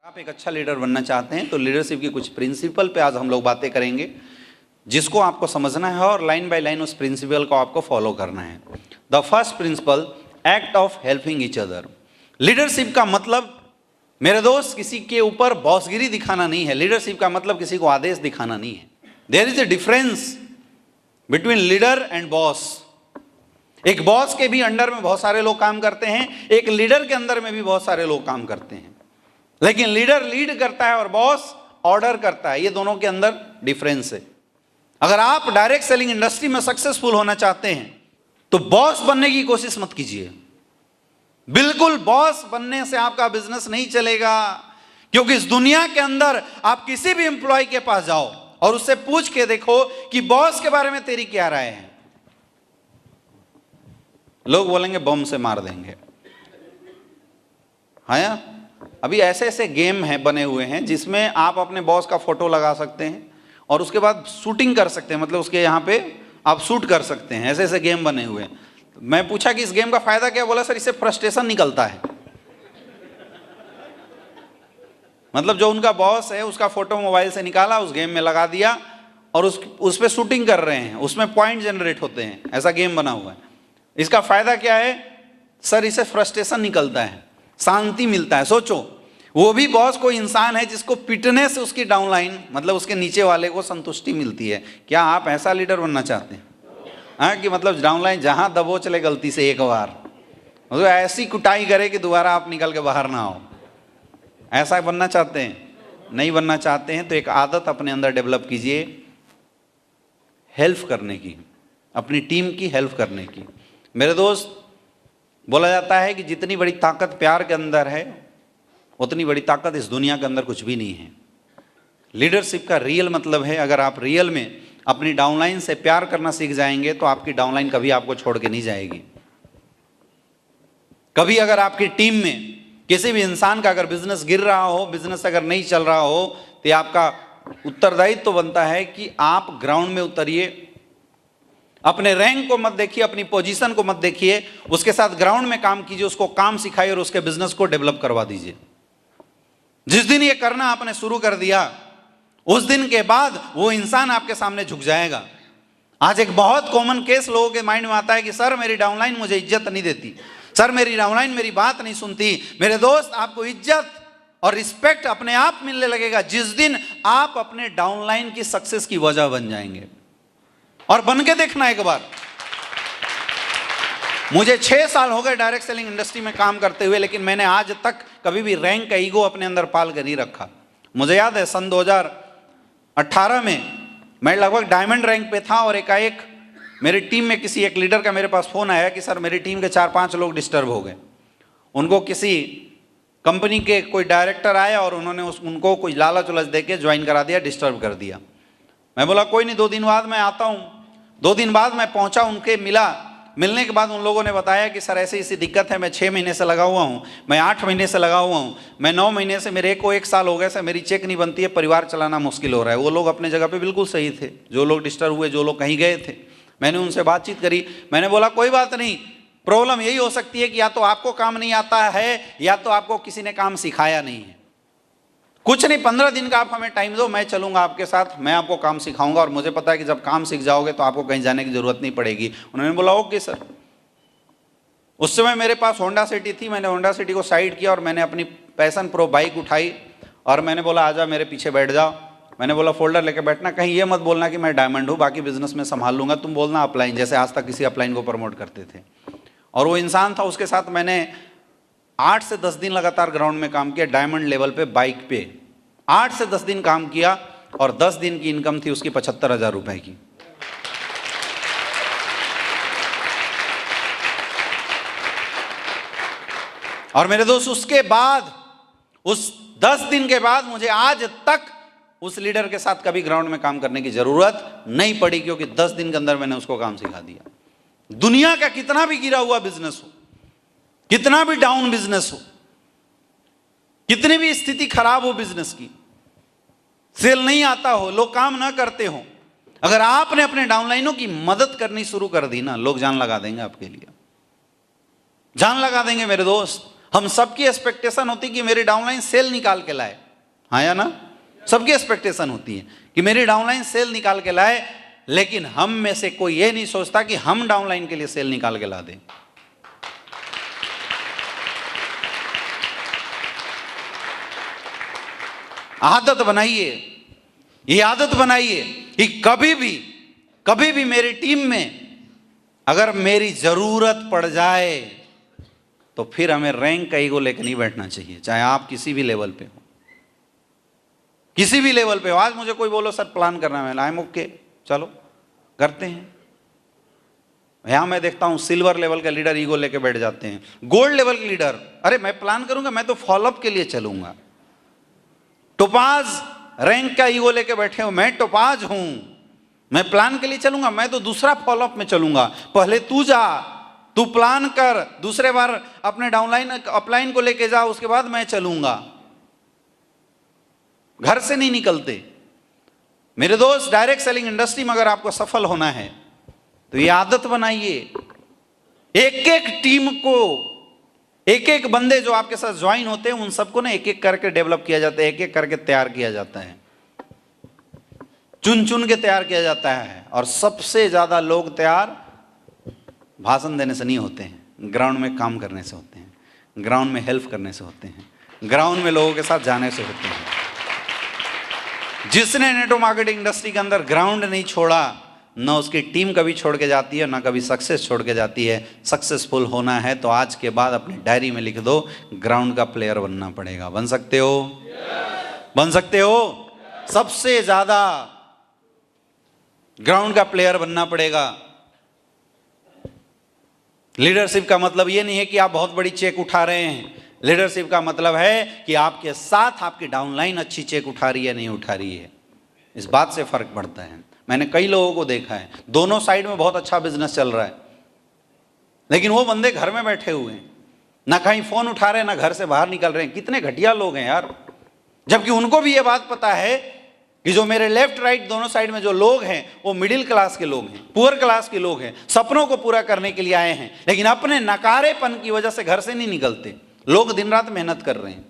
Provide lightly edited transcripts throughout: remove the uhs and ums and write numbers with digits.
आप एक अच्छा लीडर बनना चाहते हैं तो लीडरशिप की कुछ प्रिंसिपल पे आज हम लोग बातें करेंगे, जिसको आपको समझना है और लाइन बाय लाइन उस प्रिंसिपल को आपको फॉलो करना है। The first principle, act of helping each other. Leadership का मतलब मेरे दोस्त किसी के ऊपर बॉसगिरी दिखाना नहीं है। लीडरशिप का मतलब किसी को आदेश दिखाना नहीं है। There is a difference between leader and boss. एक बॉस के भी अंडर में बहुत सारे लोग काम करते हैं, एक लीडर के अंदर में भी बहुत सारे लोग काम करते हैं, लेकिन लीडर लीड करता है और बॉस ऑर्डर करता है। ये दोनों के अंदर डिफरेंस है। अगर आप डायरेक्ट सेलिंग इंडस्ट्री में सक्सेसफुल होना चाहते हैं तो बॉस बनने की कोशिश मत कीजिए। बिल्कुल बॉस बनने से आपका बिजनेस नहीं चलेगा, क्योंकि इस दुनिया के अंदर आप किसी भी एम्प्लॉय के पास जाओ और उससे पूछ के देखो कि बॉस के बारे में तेरी क्या राय है, लोग बोलेंगे बम से मार देंगे। हाँ, अभी ऐसे ऐसे गेम हैं बने हुए हैं जिसमें आप अपने बॉस का फोटो लगा सकते हैं और उसके बाद शूटिंग कर सकते हैं, मतलब उसके यहाँ पे आप शूट कर सकते हैं। ऐसे ऐसे गेम बने हुए हैं। मैं पूछा कि इस गेम का फायदा क्या, बोला सर इससे फ्रस्ट्रेशन निकलता है। मतलब जो उनका बॉस है उसका फोटो मोबाइल से निकाला, उस गेम में लगा दिया और उस पर शूटिंग कर रहे हैं, उसमें पॉइंट जनरेट होते हैं। ऐसा गेम बना हुआ है। इसका फायदा क्या है सर, इससे फ्रस्ट्रेशन निकलता है, शांति मिलता है। सोचो, वो भी बॉस कोई इंसान है जिसको पिटने से उसकी डाउनलाइन, मतलब उसके नीचे वाले को संतुष्टि मिलती है। क्या आप ऐसा लीडर बनना चाहते हैं? हाँ, कि मतलब डाउनलाइन जहां दबो चले गलती से एक बार, मतलब ऐसी कुटाई करे कि दोबारा आप निकल के बाहर ना आओ। ऐसा बनना चाहते हैं? नहीं बनना चाहते हैं तो एक आदत अपने अंदर डेवलप कीजिए, हेल्प करने की, अपनी टीम की हेल्प करने की। मेरे दोस्त, बोला जाता है कि जितनी बड़ी ताकत प्यार के अंदर है उतनी बड़ी ताकत इस दुनिया के अंदर कुछ भी नहीं है। लीडरशिप का रियल मतलब है, अगर आप रियल में अपनी डाउनलाइन से प्यार करना सीख जाएंगे तो आपकी डाउनलाइन कभी आपको छोड़ के नहीं जाएगी। कभी अगर आपकी टीम में किसी भी इंसान का अगर बिजनेस गिर रहा हो, बिजनेस अगर नहीं चल रहा हो, तो आपका उत्तरदायित्व तो बनता है कि आप ग्राउंड में उतरिए। अपने रैंक को मत देखिए, अपनी पोजीशन को मत देखिए, उसके साथ ग्राउंड में काम कीजिए, उसको काम सिखाइए और उसके बिजनेस को डेवलप करवा दीजिए। जिस दिन ये करना आपने शुरू कर दिया, उस दिन के बाद वो इंसान आपके सामने झुक जाएगा। आज एक बहुत कॉमन केस लोगों के माइंड में आता है कि सर मेरी डाउनलाइन मुझे इज्जत नहीं देती, सर मेरी डाउनलाइन मेरी बात नहीं सुनती। मेरे दोस्त, आपको इज्जत और रिस्पेक्ट अपने आप मिलने लगेगा जिस दिन आप अपने डाउनलाइन की सक्सेस की वजह बन जाएंगे। और बन के देखना एक बार। मुझे 6 साल हो गए डायरेक्ट सेलिंग इंडस्ट्री में काम करते हुए, लेकिन मैंने आज तक कभी भी रैंक का ईगो अपने अंदर पाल कर नहीं रखा। मुझे याद है सन 2018 में मैं लगभग डायमंड रैंक पे था और एकाएक मेरी टीम में किसी एक लीडर का मेरे पास फोन आया कि सर मेरी टीम के 4-5 लोग डिस्टर्ब हो गए। उनको किसी कंपनी के कोई डायरेक्टर आया और उन्होंने उनको कोई लालच उलच दे के ज्वाइन करा दिया, डिस्टर्ब कर दिया। मैं बोला कोई नहीं, 2 दिन बाद मैं आता हूँ। 2 दिन बाद मैं पहुंचा, उनके मिलने के बाद उन लोगों ने बताया कि सर ऐसी ऐसी दिक्कत है, मैं 6 महीने से लगा हुआ हूँ, मैं 8 महीने से लगा हुआ हूँ, मैं 9 महीने से, मेरे को 1 साल हो गया सर, मेरी चेक नहीं बनती है, परिवार चलाना मुश्किल हो रहा है। वो लोग अपने जगह पे बिल्कुल सही थे, जो लोग डिस्टर्ब हुए, जो लोग कहीं गए थे। मैंने उनसे बातचीत करी, मैंने बोला कोई बात नहीं, प्रॉब्लम यही हो सकती है कि या तो आपको काम नहीं आता है या तो आपको किसी ने काम सिखाया नहीं है। कुछ नहीं, 15 दिन का आप हमें टाइम दो, मैं चलूंगा आपके साथ, मैं आपको काम सिखाऊंगा और मुझे पता है कि जब काम सीख जाओगे तो आपको कहीं जाने की जरूरत नहीं पड़ेगी। उन्होंने बोला ओके सर। उस समय मेरे पास होंडा सिटी थी, मैंने होंडा सिटी को साइड किया और मैंने अपनी पैशन प्रो बाइक उठाई और मैंने बोला आजा मेरे पीछे बैठ जाओ। मैंने बोला फोल्डर लेके बैठना, कहीं ये मत बोलना कि मैं डायमंड हूँ, बाकी बिजनेस में संभाल लूंगा, तुम बोलना अपलाइन, जैसे आज तक किसी अपलाइन को प्रमोट करते थे। और वो इंसान था, उसके साथ मैंने 8 से 10 दिन लगातार ग्राउंड में काम किया, डायमंड लेवल पे बाइक पे 8 से 10 दिन काम किया और 10 दिन की इनकम थी उसकी 75,000 रुपए की। और मेरे दोस्त, उसके बाद उस 10 दिन के बाद मुझे आज तक उस लीडर के साथ कभी ग्राउंड में काम करने की जरूरत नहीं पड़ी, क्योंकि 10 दिन के अंदर मैंने उसको काम सिखा दिया। दुनिया का कितना भी गिरा हुआ बिजनेस हो, कितना भी डाउन बिजनेस हो, कितनी भी स्थिति खराब हो बिजनेस की, सेल नहीं आता हो, लोग काम ना करते हो, अगर आपने अपने डाउनलाइनों की मदद करनी शुरू कर दी ना, लोग जान लगा देंगे आपके लिए, जान लगा देंगे मेरे दोस्त। हम सबकी एक्सपेक्टेशन होती कि मेरी डाउनलाइन सेल निकाल के लाए, हाँ या ना? सबकी एक्सपेक्टेशन होती है कि मेरी डाउनलाइन सेल निकाल के लाए, लेकिन हम में से कोई ये नहीं सोचता कि हम डाउनलाइन के लिए सेल निकाल के ला दें। आदत बनाइए, ये आदत बनाइए कि कभी भी मेरी टीम में अगर मेरी जरूरत पड़ जाए तो फिर हमें रैंक का ईगो लेकर नहीं बैठना चाहिए, चाहे आप किसी भी लेवल पे हो, किसी भी लेवल पे हो। आज मुझे कोई बोलो सर प्लान करना है, आई एम ओके, चलो करते हैं। यहां मैं देखता हूं सिल्वर लेवल का लीडर ईगो लेके बैठ जाते हैं, गोल्ड लेवल के लीडर अरे मैं प्लान करूंगा, मैं तो फॉलोअप के लिए चलूंगा। टोपाज रैंक का ईगो लेके बैठे हो, मैं टोपाज हूं, मैं प्लान के लिए चलूंगा, मैं तो दूसरा फॉलोअप में चलूंगा। पहले तू जा, तू प्लान कर, दूसरे बार अपने डाउनलाइन अपलाइन को लेके जा, उसके बाद मैं चलूंगा। घर से नहीं निकलते मेरे दोस्त। डायरेक्ट सेलिंग इंडस्ट्री में अगर आपको सफल होना है तो ये आदत बनाइए, एक एक टीम को, एक एक बंदे जो आपके साथ ज्वाइन होते हैं उन सबको ना एक एक करके डेवलप किया जाता है, एक एक करके तैयार किया जाता है, चुन चुन के तैयार किया जाता है। और सबसे ज्यादा लोग तैयार भाषण देने से नहीं होते हैं, ग्राउंड में काम करने से होते हैं, ग्राउंड में हेल्प करने से होते हैं, ग्राउंड में लोगों के साथ जाने से होते हैं। जिसने नेटवर्क मार्केटिंग इंडस्ट्री के अंदर ग्राउंड नहीं छोड़ा, ना उसकी टीम कभी छोड़ के जाती है, ना कभी सक्सेस छोड़ के जाती है। सक्सेसफुल होना है तो आज के बाद अपनी डायरी में लिख दो, ग्राउंड का प्लेयर बनना पड़ेगा। बन सकते हो? बन सकते हो? सबसे ज्यादा ग्राउंड का प्लेयर बनना पड़ेगा। लीडरशिप का मतलब यह नहीं है कि आप बहुत बड़ी चेक उठा रहे हैं, लीडरशिप का मतलब है कि आपके साथ आपकी डाउनलाइन अच्छी चेक उठा रही है नहीं उठा रही है, इस बात से फर्क पड़ता है। मैंने कई लोगों को देखा है, दोनों साइड में बहुत अच्छा बिजनेस चल रहा है, लेकिन वो बंदे घर में बैठे हुए हैं, ना कहीं फोन उठा रहे हैं, ना घर से बाहर निकल रहे हैं। कितने घटिया लोग हैं यार। जबकि उनको भी ये बात पता है कि जो मेरे लेफ्ट राइट दोनों साइड में जो लोग हैं वो मिडिल क्लास के लोग हैं, पुअर क्लास के लोग हैं, सपनों को पूरा करने के लिए आए हैं, लेकिन अपने नकारेपन की वजह से घर से नहीं निकलते। लोग दिन रात मेहनत कर रहे हैं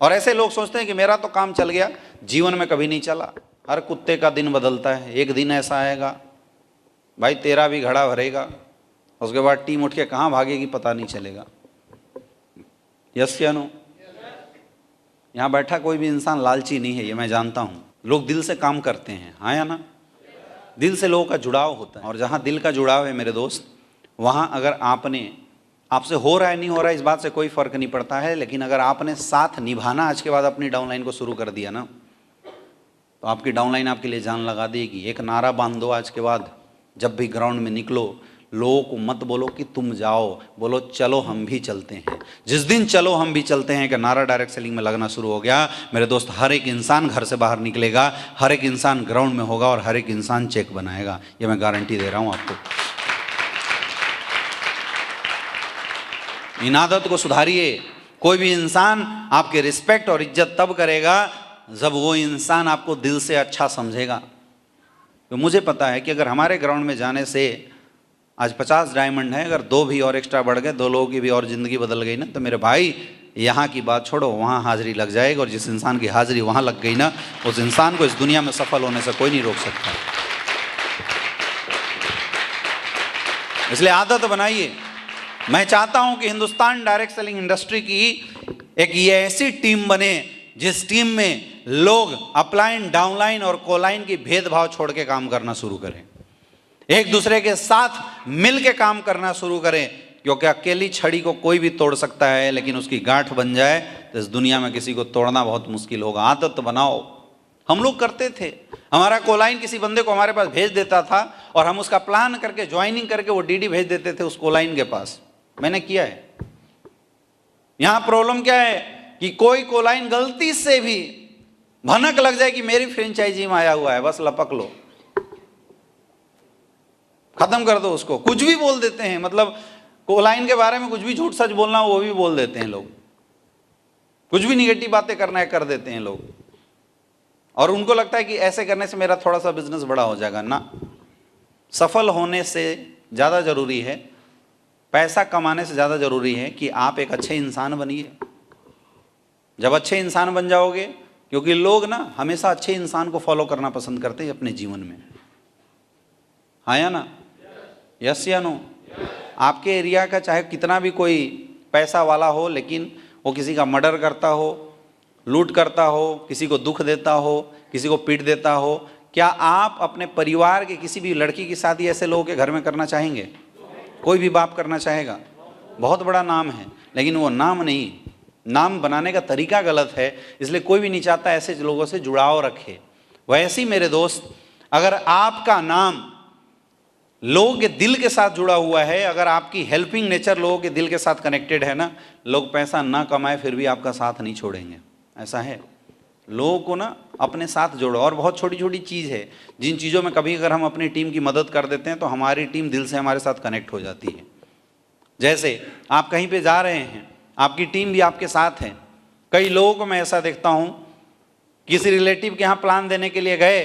और ऐसे लोग सोचते हैं कि मेरा तो काम चल गया। जीवन में कभी नहीं चला। हर कुत्ते का दिन बदलता है, एक दिन ऐसा आएगा भाई तेरा भी घड़ा भरेगा, उसके बाद टीम उठ के कहाँ भागेगी पता नहीं चलेगा। यस या नो? यहाँ बैठा कोई भी इंसान लालची नहीं है, ये मैं जानता हूँ। लोग दिल से काम करते हैं, हाँ या ना? दिल से लोगों का जुड़ाव होता है, और जहाँ दिल का जुड़ाव है मेरे दोस्त, वहाँ अगर आपसे हो रहा है नहीं हो रहा है इस बात से कोई फर्क नहीं पड़ता है, लेकिन अगर आपने साथ निभाना आज के बाद अपनी डाउनलाइन को शुरू कर दिया ना, तो आपकी डाउनलाइन आपके लिए जान लगा देगी। एक नारा बांध दो आज के बाद, जब भी ग्राउंड में निकलो, लोगों को मत बोलो कि तुम जाओ, बोलो चलो हम भी चलते हैं। जिस दिन चलो हम भी चलते हैं कि नारा डायरेक्ट सेलिंग में लगना शुरू हो गया, मेरे दोस्त, हर एक इंसान घर से बाहर निकलेगा, हर एक इंसान ग्राउंड में होगा और हर एक इंसान चेक बनाएगा। ये मैं गारंटी दे रहा हूँ आपको। इन आदत को सुधारिए। कोई भी इंसान आपके रिस्पेक्ट और इज्जत तब करेगा जब वो इंसान आपको दिल से अच्छा समझेगा। तो मुझे पता है कि अगर हमारे ग्राउंड में जाने से आज 50 डायमंड है, अगर 2 भी और एक्स्ट्रा बढ़ गए, 2 लोगों की भी और ज़िंदगी बदल गई ना, तो मेरे भाई यहाँ की बात छोड़ो, वहाँ हाजिरी लग जाएगी। और जिस इंसान की हाजिरी वहाँ लग गई ना, उस इंसान को इस दुनिया में सफल होने से कोई नहीं रोक सकता। इसलिए आदत बनाइए। मैं चाहता हूं कि हिंदुस्तान डायरेक्ट सेलिंग इंडस्ट्री की एक ये ऐसी टीम बने जिस टीम में लोग अपलाइन, डाउनलाइन और कोलाइन की भेदभाव छोड़ के काम करना शुरू करें, एक दूसरे के साथ मिल के काम करना शुरू करें। क्योंकि अकेली छड़ी को कोई भी तोड़ सकता है, लेकिन उसकी गांठ बन जाए तो इस दुनिया में किसी को तोड़ना बहुत मुश्किल होगा। आदत बनाओ। हम लोग करते थे, हमारा कोलाइन किसी बंदे को हमारे पास भेज देता था और हम उसका प्लान करके ज्वाइनिंग करके वो डीडी भेज देते थे उस कोलाइन के पास। मैंने किया है। यहां प्रॉब्लम क्या है कि कोई कोलाइन गलती से भी भनक लग जाए कि मेरी फ्रेंचाइजी में आया हुआ है, बस लपक लो, खत्म कर दो उसको। कुछ भी बोल देते हैं, मतलब कोलाइन के बारे में कुछ भी झूठ सच बोलना वो भी बोल देते हैं लोग, कुछ भी निगेटिव बातें करना है कर देते हैं लोग, और उनको लगता है कि ऐसे करने से मेरा थोड़ा सा बिजनेस बड़ा हो जाएगा। ना, सफल होने से ज़्यादा जरूरी है पैसा कमाने से ज़्यादा ज़रूरी है कि आप एक अच्छे इंसान बनिए। जब अच्छे इंसान बन जाओगे, क्योंकि लोग ना हमेशा अच्छे इंसान को फॉलो करना पसंद करते हैं अपने जीवन में, हाँ या ना, यस या नो। आपके एरिया का चाहे कितना भी कोई पैसा वाला हो, लेकिन वो किसी का मर्डर करता हो, लूट करता हो, किसी को दुख देता हो, किसी को पीट देता हो, क्या आप अपने परिवार के किसी भी लड़की की शादी ऐसे लोगों के घर में करना चाहेंगे? कोई भी बाप करना चाहेगा? बहुत बड़ा नाम है, लेकिन वो नाम नहीं, नाम बनाने का तरीका गलत है, इसलिए कोई भी नहीं चाहता ऐसे लोगों से जुड़ाव रखे। वैसे ही मेरे दोस्त, अगर आपका नाम लोगों के दिल के साथ जुड़ा हुआ है, अगर आपकी हेल्पिंग नेचर लोगों के दिल के साथ कनेक्टेड है ना, लोग पैसा ना कमाए फिर भी आपका साथ नहीं छोड़ेंगे। ऐसा है, लोगों को ना अपने साथ जोड़ो। और बहुत छोटी छोटी चीज़ है, जिन चीज़ों में कभी अगर हम अपनी टीम की मदद कर देते हैं तो हमारी टीम दिल से हमारे साथ कनेक्ट हो जाती है। जैसे आप कहीं पे जा रहे हैं, आपकी टीम भी आपके साथ है। कई लोगों को मैं ऐसा देखता हूँ, किसी रिलेटिव के यहाँ प्लान देने के लिए गए,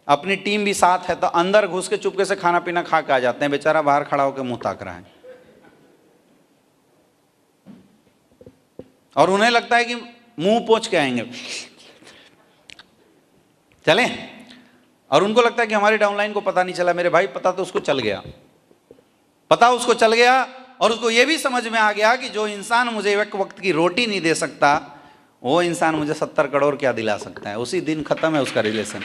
अपनी टीम भी साथ है, तो अंदर घुस के चुपके से खाना पीना खा के आ जाते हैं, बेचारा बाहर खड़ा होकर मुंह ताक रहा है, और उन्हें लगता है कि मुंह पोंछ के आएंगे, चलें, और उनको लगता है कि हमारी डाउनलाइन को पता नहीं चला। मेरे भाई, पता तो उसको चल गया, पता उसको चल गया, और उसको ये भी समझ में आ गया कि जो इंसान मुझे एक वक्त की रोटी नहीं दे सकता, वो इंसान मुझे 70 करोड़ क्या दिला सकता है। उसी दिन खत्म है उसका रिलेशन।